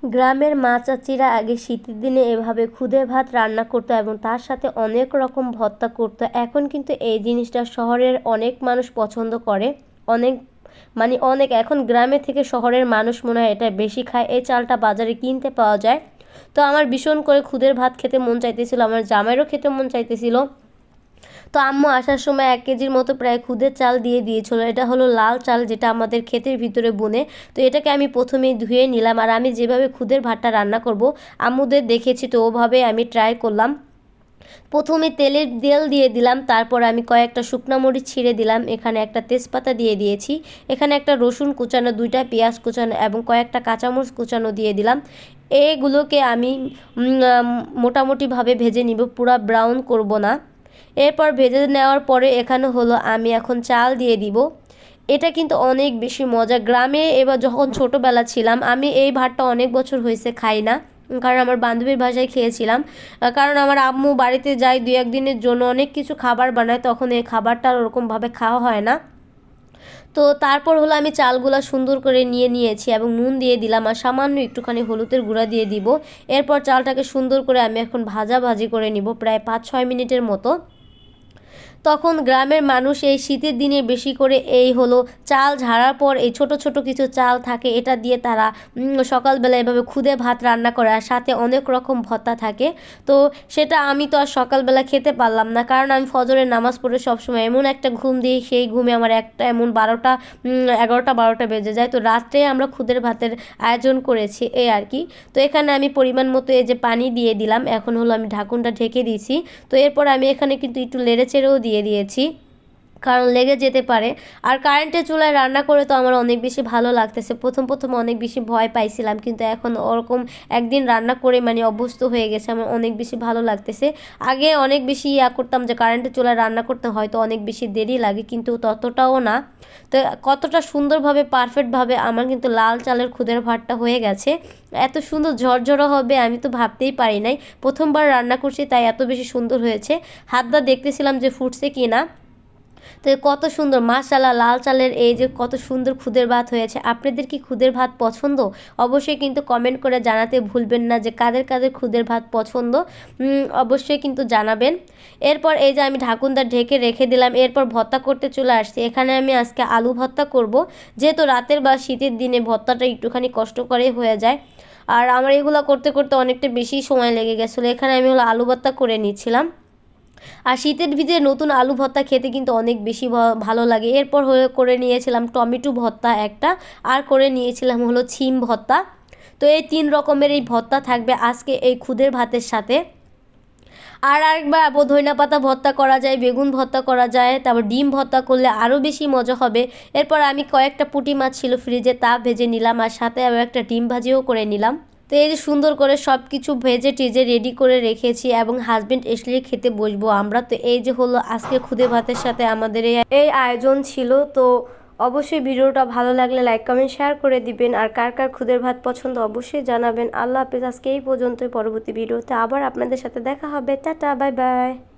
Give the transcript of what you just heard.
গ্রামের মা চাচিরা আগে শীতের দিনে এভাবে খুদে ভাত রান্না করতো এবং তার সাথে অনেক রকম ভর্তা করতো। এখন কিন্তু এই জিনিসটা শহরের অনেক মানুষ পছন্দ করে। অনেক অনেক এখন গ্রামে থেকে শহরের মানুষ মনে হয় এটা বেশি খায়। এই চালটা বাজারে কিনতে পাওয়া যায়। তো আমার ভীষণ করে খুদের ভাত খেতে মন চাইতেছিল, আমার জামাইরও খেতে মন চাইতেছিল। তো আম্মু আসার সময় 1 কেজির মতো প্রায় খুদের চাল দিয়ে দিয়েছিল। এটা হলো লাল চাল, যেটা আমাদের ক্ষেতের ভিতরে বুনে। তো এটাকে আমি প্রথমেই ধুয়ে নিলাম, আর আমি যেভাবে খুদের ভাতটা রান্না করব আম্মুদের দেখেছি, তো ওভাবে আমি ট্রাই করলাম। প্রথমে তেল দিয়ে দিলাম, তারপর আমি কয়েকটা শুকনো মরিচ ছিঁড়ে দিলাম, এখানে একটা তেজপাতা দিয়ে দিয়েছি, এখানে একটা রসুন কুচানো, 2টা পেঁয়াজ কুচানো এবং কয়েকটা কাঁচামরিচ কুচানো দিয়ে দিলাম। এগুলোকে আমি মোটামুটিভাবে ভেজে নিব, পুরো ব্রাউন করব না। এরপর ভেজে নেওয়ার পরে এখানে হলো আমি এখন চাল দিয়ে দিব। এটা কিন্তু অনেক বেশি মজা। গ্রামে এবার যখন ছোটোবেলা ছিলাম আমি এই ভাতটা অনেক বছর হয়েছে খাই না, কারণ আমার বান্ধবীর বাসায় খেয়েছিলাম। কারণ আমার আম্মু বাড়িতে যায় 2-1 দিনের জন্য, অনেক কিছু খাবার বানায়, তখন এই খাবারটা ওরকমভাবে খাওয়া হয় না। তো তারপর হলো আমি চালগুলা সুন্দর করে নিয়েছি এবং নুন দিয়ে দিলাম, আর সামান্য একটুখানি হলুদের গুঁড়া দিয়ে দিব। এরপর চালটাকে সুন্দর করে আমি এখন ভাজি করে নিব প্রায় 5-6 মিনিটের মতো। তখন গ্রামের মানুষ এই শীতের দিনে বেশি করে এই হলো চাল ঝাড়ার পর এই ছোট ছোট কিছু চাল থাকে, এটা দিয়ে তারা সকালবেলা এভাবে খুদে ভাত রান্না করে, আর সাথে অনেক রকম ভর্তা থাকে। তো সেটা আমি তো আর সকালবেলা খেতে পারলাম না, কারণ আমি ফজরের নামাজ পড়ে সবসময় এমন একটা ঘুম দিই, সেই ঘুমে আমার একটা এমন 11টা 12টা বেজে যায়। তো রাত্রে আমরা খুদের ভাতের আয়োজন করেছি এই আর কি। তো এখানে আমি পরিমাণ মতো এই যে পানি দিয়ে দিলাম, এখন হলো আমি ঢাকনটা ঢেকে দিয়েছি। তো এরপর আমি এখানে কিন্তু একটু নেড়ে চেড়েও দিয়ে দিয়েছি, কারণ লেগে যেতে পারে। আর কারেন্টের চুলায় রান্না করে তো আমার অনেক বেশি ভালো লাগতেছে। প্রথম অনেক বেশি ভয় পাইছিলাম, কিন্তু এখন ওরকম একদিন রান্না করে অভ্যস্ত হয়ে গেছে, আমার অনেক বেশি ভালো লাগতেছে। আগে অনেক বেশি করতাম যে কারেন্টের চুলায় রান্না করতে হয়তো অনেক বেশি দেরি লাগে, কিন্তু ততটাও না। তো কতটা সুন্দরভাবে পারফেক্টভাবে আমার কিন্তু লাল চালের খুদের ভাতটা হয়ে গেছে। এত সুন্দর ঝরঝরা হবে আমি তো ভাবতেই পারি নাই। প্রথমবার রান্না করছি তাই এত বেশি সুন্দর হয়েছে। হাতটা দেখতেছিলাম যে ফুটছে কি না। তো কত সুন্দর মাশাআল্লাহ, লাল চালের এই যে কত সুন্দর খুদের ভাত হয়েছে। আপনাদের কি খুদের ভাত পছন্দ? অবশ্যই কিন্তু কমেন্ট করে জানাতে ভুলবেন না যে কাদের কাদের খুদের ভাত পছন্দ। অবশ্যই কিন্তু জানাবেন। এরপর এই যে আমি ঢাকুনটা ঢেকে রেখে দিলাম, এরপর ভর্তা করতে চলে আসছি। এখানে আমি আজকে আলু ভর্তা করব, যেহেতু রাতের বা শীতের দিনে ভর্তাটা একটুখানি কষ্টকরই হয়ে যায়। আর আমার এগুলো করতে করতে অনেকটা বেশি সময় লেগে গেছিলো। এখানে আমি হলো আলু ভর্তা করে নিচ্ছিলাম। আর শীতের ভিতরে নতুন আলু ভর্তা খেতে কিন্তু অনেক বেশি ভালো লাগে। এরপর করে নিয়েছিলাম টমেটো ভর্তা একটা, আর করে নিয়েছিলাম হলো ছিম ভর্তা। তো এই 3 রকমের এই ভর্তা থাকবে আজকে এই খুদের ভাতের সাথে। আর আরেকবার ধইনা পাতা ভর্তা করা যায়, বেগুন ভর্তা করা যায়, তারপর ডিম ভর্তা করলে আরও বেশি মজা হবে। এরপর আমি কয়েকটা পুঁটি মাছ ছিল ফ্রিজে, তা ভেজে নিলাম, আর সাথে আবার একটা ডিম ভাজিও করে নিলাম। তো এই যে সুন্দর করে সব কিছু ভেজে টেজে রেডি করে রেখেছি, এবং হাজবেন্ড আসলে খেতে বসবো আমরা। তো এই যে হলো আজকে খুদে ভাতের সাথে আমাদের এই আয়োজন ছিল। তো অবশ্যই ভিডিওটা ভালো লাগলে লাইক কমেন্ট শেয়ার করে দিবেন, আর কার কার খুদের ভাত পছন্দ অবশ্যই জানাবেন। আল্লাহ হাফেজ, আজকে এই পর্যন্তই। পরবর্তী ভিডিওতে আবার আপনাদের সাথে দেখা হবে। Tata, bye bye.